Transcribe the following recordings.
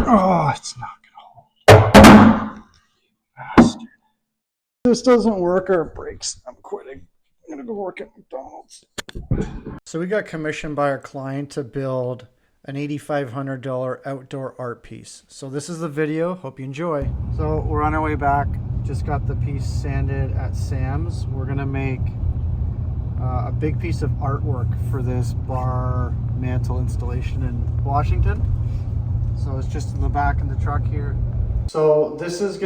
Oh, it's not gonna hold. Bastard. This doesn't work or it breaks. I'm quitting. I'm gonna go work at McDonald's. So we got commissioned by our client to build an $8,500 outdoor art piece. So this is the video. Hope you enjoy. So we're on our way back. Just got the piece sanded at Sam's. We're gonna make a big piece of artwork for this bar mantle installation in Washington. So it's just in the back in the truck here. So this is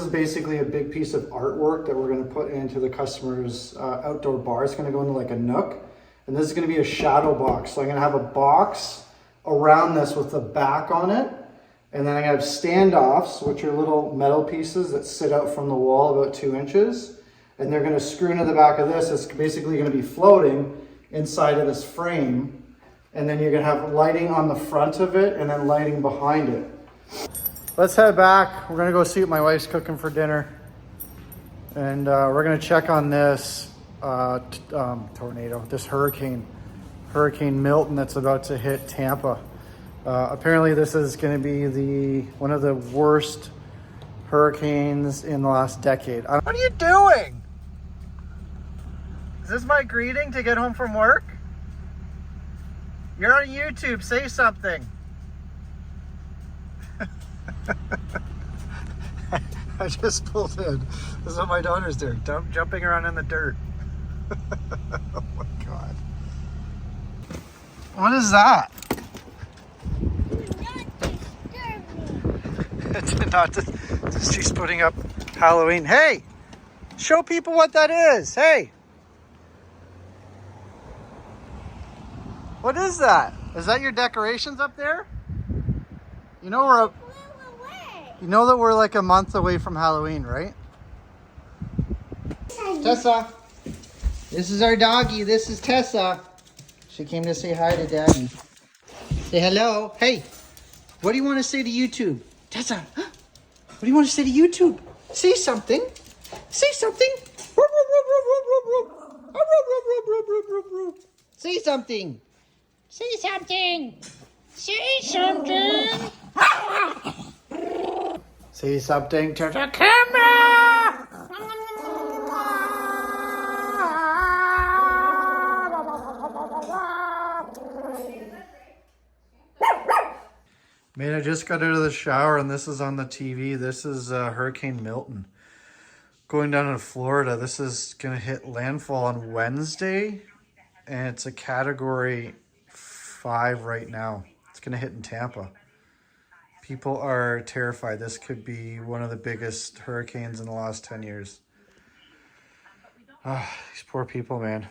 basically a big piece of artwork that we're gonna put into the customer's outdoor bar. It's gonna go into like a nook, and this is gonna be a shadow box. So I'm gonna have a box around this with a back on it, and then I have standoffs, which are little metal pieces that sit out from the wall about 2 inches, and they're gonna screw into the back of this. It's basically gonna be floating inside of this frame, and then you're gonna have lighting on the front of it and then lighting behind it. Let's head back. We're gonna go see what my wife's cooking for dinner, and we're gonna check on this tornado, this Hurricane Milton that's about to hit Tampa. Apparently this is gonna be one of the worst hurricanes in the last decade. What are you doing? Is this my greeting to get home from work? You're on YouTube, say something. I just pulled in. This is what my daughter's doing, jumping around in the dirt. Oh my God. What is that? She's putting up Halloween. Hey, show people what that is. Hey. What is that? Is that your decorations up there? You know that we're like a month away from Halloween, right? Tessa. This is our doggie. This is Tessa. She came to say hi to Daddy. Say hello. Hey, what do you want to say to YouTube? Tessa, what do you want to say to YouTube? Say something. Say something. Say something. Say something. Say something. Say something to the camera. Man, I just got out of the shower and this is on the TV. This is Hurricane Milton going down in Florida. This is going to hit landfall on Wednesday, and it's a category 5 right now. It's going to hit in Tampa. People are terrified. This could be one of the biggest hurricanes in the last 10 years. These poor people, man.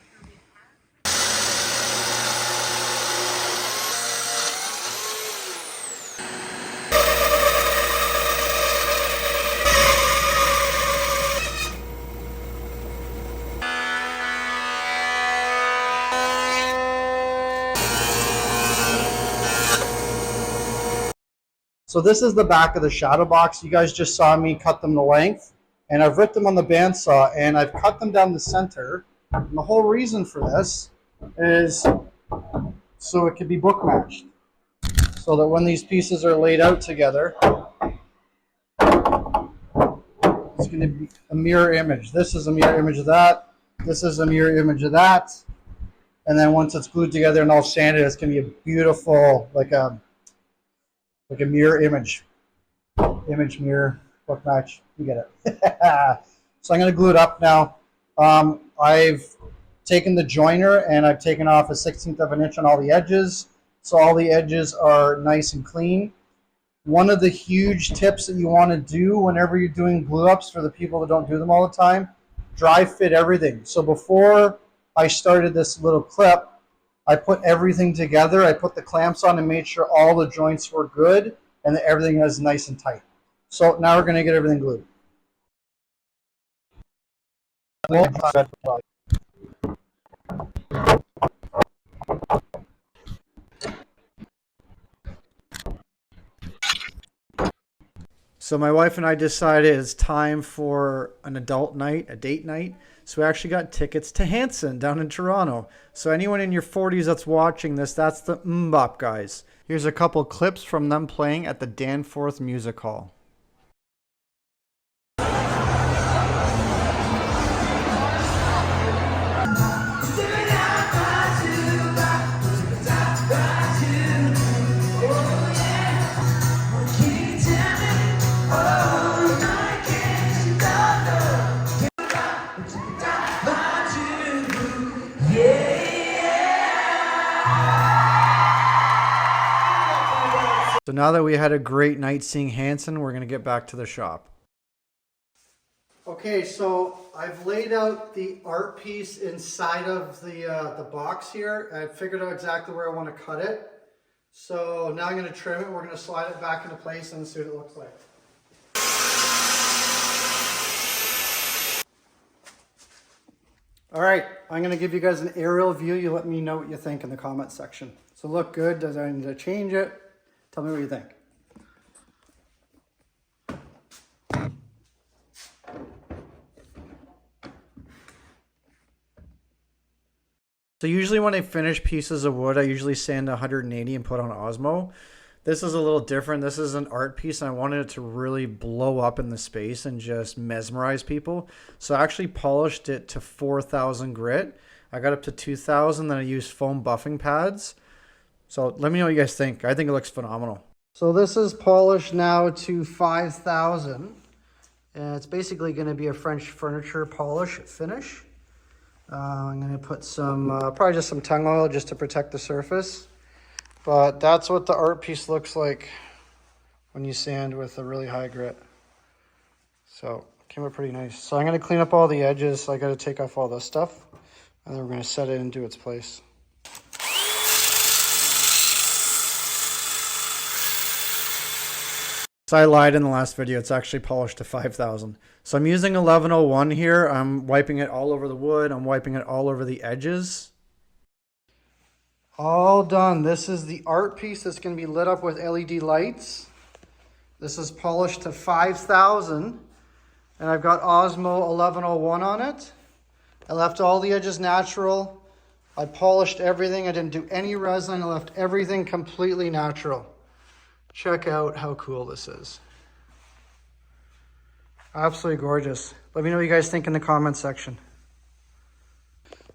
So this is the back of the shadow box. You guys just saw me cut them to length, and I've ripped them on the bandsaw, and I've cut them down the center. And the whole reason for this is so it could be book matched. So that when these pieces are laid out together, it's going to be a mirror image. This is a mirror image of that. This is a mirror image of that. And then once it's glued together and all sanded, it's going to be a beautiful, like a mirror image, mirror, book match, you get it. So I'm going to glue it up now. I've taken the joiner and I've taken off a 1/16 of an inch on all the edges. So all the edges are nice and clean. One of the huge tips that you want to do whenever you're doing glue ups, for the people that don't do them all the time, dry fit everything. So before I started this little clip, I put everything together. I put the clamps on and made sure all the joints were good and that everything was nice and tight. So now we're going to get everything glued. So my wife and I decided it's time for an adult night, a date night. So we actually got tickets to Hanson down in Toronto. So anyone in your 40s that's watching this, that's the Mbop guys. Here's a couple clips from them playing at the Danforth Music Hall. So now that we had a great night seeing Hanson, we're going to get back to the shop. Okay, so I've laid out the art piece inside of the box here. I figured out exactly where I want to cut it. So now I'm going to trim it. We're going to slide it back into place and see what it looks like. All right, I'm going to give you guys an aerial view. You let me know what you think in the comment section. So look good. Does I need to change it? Tell me what you think. So usually when I finish pieces of wood, I usually sand 180 and put on Osmo. This is a little different. This is an art piece and I wanted it to really blow up in the space and just mesmerize people. So I actually polished it to 4,000 grit. I got up to 2,000, then I used foam buffing pads. So let me know what you guys think. I think it looks phenomenal. So this is polished now to 5,000. And it's basically going to be a French furniture polish finish. I'm going to put some, probably just some tung oil just to protect the surface. But that's what the art piece looks like when you sand with a really high grit. So it came out pretty nice. So I'm going to clean up all the edges. So I got to take off all this stuff. And then we're going to set it into its place. So I lied in the last video, it's actually polished to 5,000. So I'm using 1101 here. I'm wiping it all over the wood. I'm wiping it all over the edges. All done. This is the art piece that's going to be lit up with LED lights. This is polished to 5,000. And I've got Osmo 1101 on it. I left all the edges natural. I polished everything. I didn't do any resin. I left everything completely natural. Check out how cool this is. Absolutely gorgeous. Let me know what you guys think in the comment section.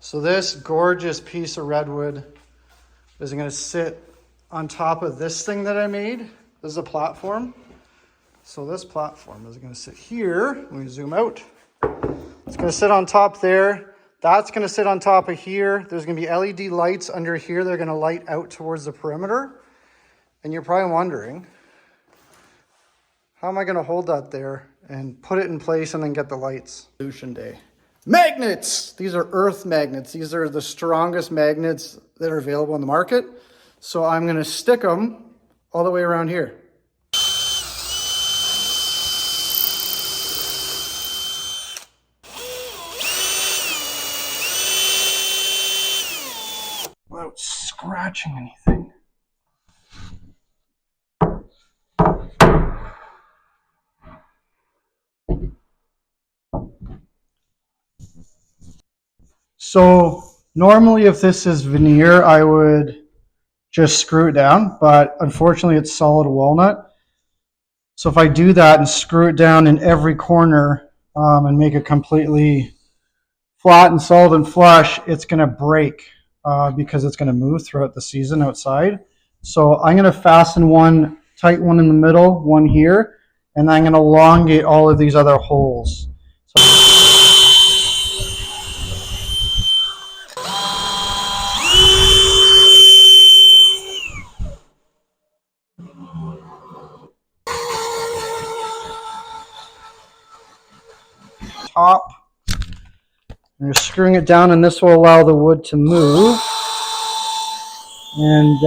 So this gorgeous piece of redwood is going to sit on top of this thing that I made. This is a platform. So this platform is going to sit here. Let me zoom out. It's going to sit on top there. That's going to sit on top of here. There's going to be LED lights under here. They're going to light out towards the perimeter. And you're probably wondering, how am I going to hold that there and put it in place and then get the lights? Solution day. Magnets! These are earth magnets. These are the strongest magnets that are available on the market. So I'm going to stick them all the way around here. Without scratching anything. So normally if this is veneer, I would just screw it down, but unfortunately it's solid walnut. So if I do that and screw it down in every corner and make it completely flat and solid and flush, it's going to break because it's going to move throughout the season outside. So I'm going to fasten one, tight one in the middle, one here, and I'm going to elongate all of these other holes. Top. I'm just screwing it down, and this will allow the wood to move. And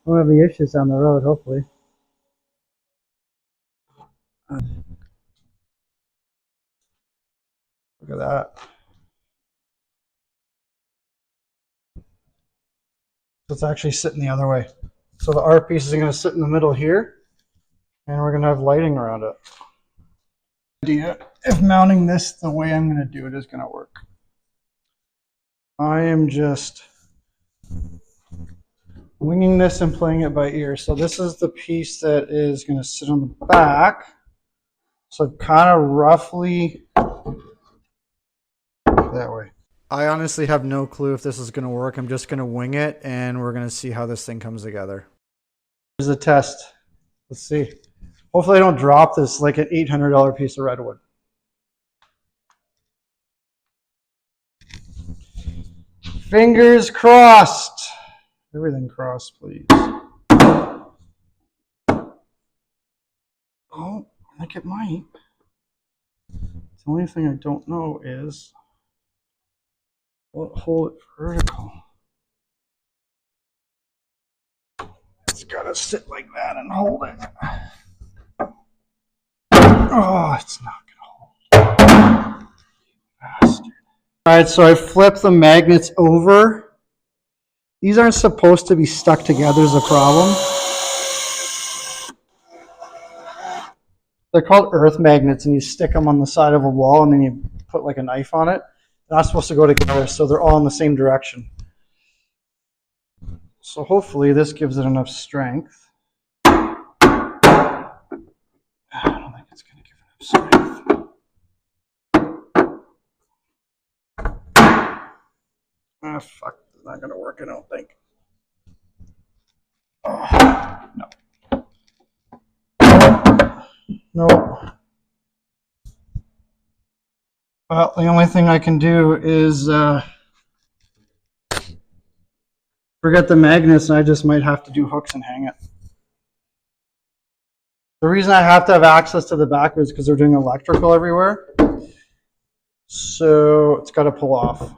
won't have any issues down the road, hopefully. Look at that. It's actually sitting the other way. So the art piece is going to sit in the middle here, and we're going to have lighting around it. Idea if mounting this the way I'm going to do it is going to work. I am just winging this and playing it by ear. So this is the piece that is going to sit on the back. So kind of roughly that way. I honestly have no clue if this is going to work. I'm just going to wing it and we're going to see how this thing comes together. Here's the test. Let's see. Hopefully I don't drop this like an $800 piece of redwood. Fingers crossed. Everything crossed, please. Oh, I think it might. The only thing I don't know is what hold it vertical. It's gotta sit like that and hold it. Oh, it's not gonna hold. Bastard. All right, so I flipped the magnets over. These aren't supposed to be stuck together is a problem. They're called earth magnets, and you stick them on the side of a wall, and then you put like a knife on it. They're not supposed to go together, so they're all in the same direction. So hopefully this gives it enough strength. I don't think it's going to give enough strength. Ah, fuck. It's not going to work, I don't think. Oh, no. No. Well, the only thing I can do is forget the magnets, and I just might have to do hooks and hang it. The reason I have to have access to the back is because they're doing electrical everywhere. So it's got to pull off.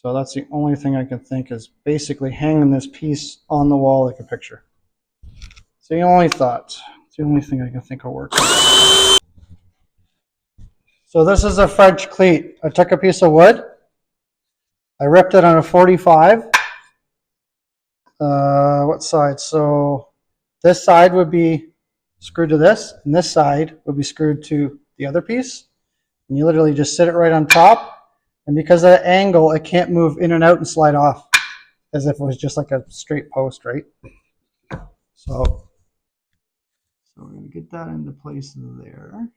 So that's the only thing I can think is basically hanging this piece on the wall like a picture. It's the only thought. It's the only thing I can think will work. So this is a French cleat. I took a piece of wood. I ripped it on a 45. What side? So this side would be screwed to this, and this side would be screwed to the other piece. And you literally just sit it right on top. And because of the angle, it can't move in and out and slide off as if it was just like a straight post, right? So we're going to get that into place there.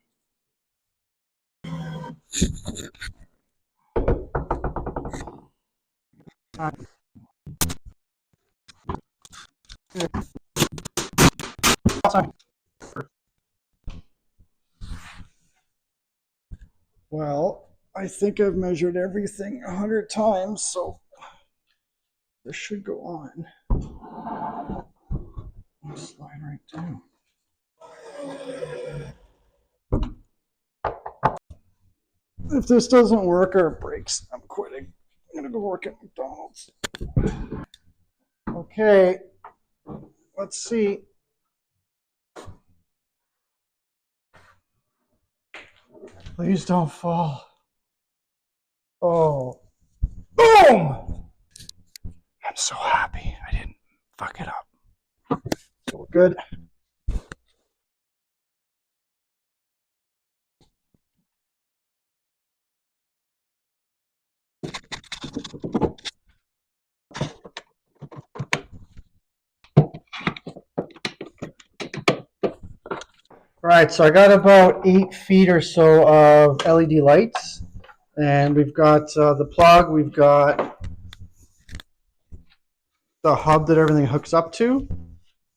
Well, I think I've measured everything 100 times, so this should go on. I'll slide right down. If this doesn't work or it breaks, I'm quitting. I'm going to go work at McDonald's. Okay, let's see. Please don't fall. Oh, boom! I'm so happy I didn't fuck it up. So we're good. All right, so I got about 8 feet or so of LED lights, and we've got the plug, we've got the hub that everything hooks up to.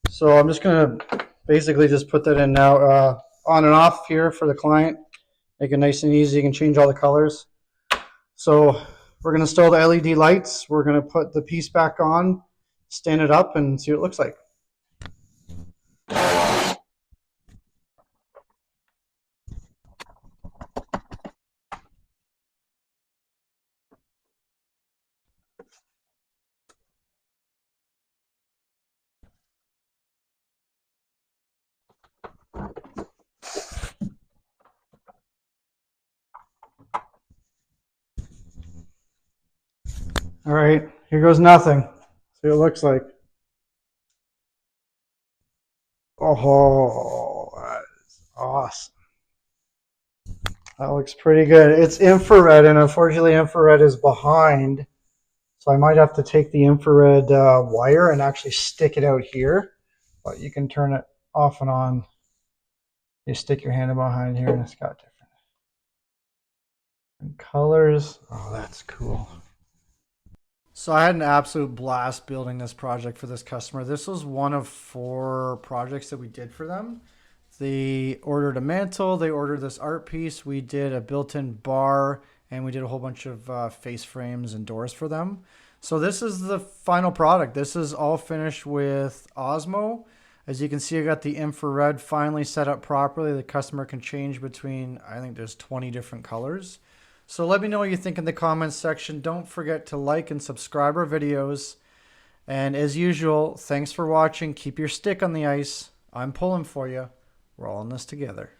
So I'm just going to basically just put that in now, on and off here for the client. Make it nice and easy. You can change all the colors. So we're going to install the LED lights. We're going to put the piece back on, stand it up, and see what it looks like. All right, here goes nothing. See what it looks like. Oh, that is awesome. That looks pretty good. It's infrared, and unfortunately infrared is behind. So I might have to take the infrared wire and actually stick it out here, but you can turn it off and on. You stick your hand behind here and it's got different colors. Oh, that's cool. So I had an absolute blast building this project for this customer. This was one of 4 projects that we did for them. They ordered a mantle, they ordered this art piece, we did a built-in bar, and we did a whole bunch of face frames and doors for them. So this is the final product. This is all finished with Osmo. As you can see, I got the infrared finally set up properly. The customer can change between, I think there's 20 different colors. So let me know what you think in the comments section. Don't forget to like and subscribe our videos. And as usual, thanks for watching. Keep your stick on the ice. I'm pulling for you. We're all in this together.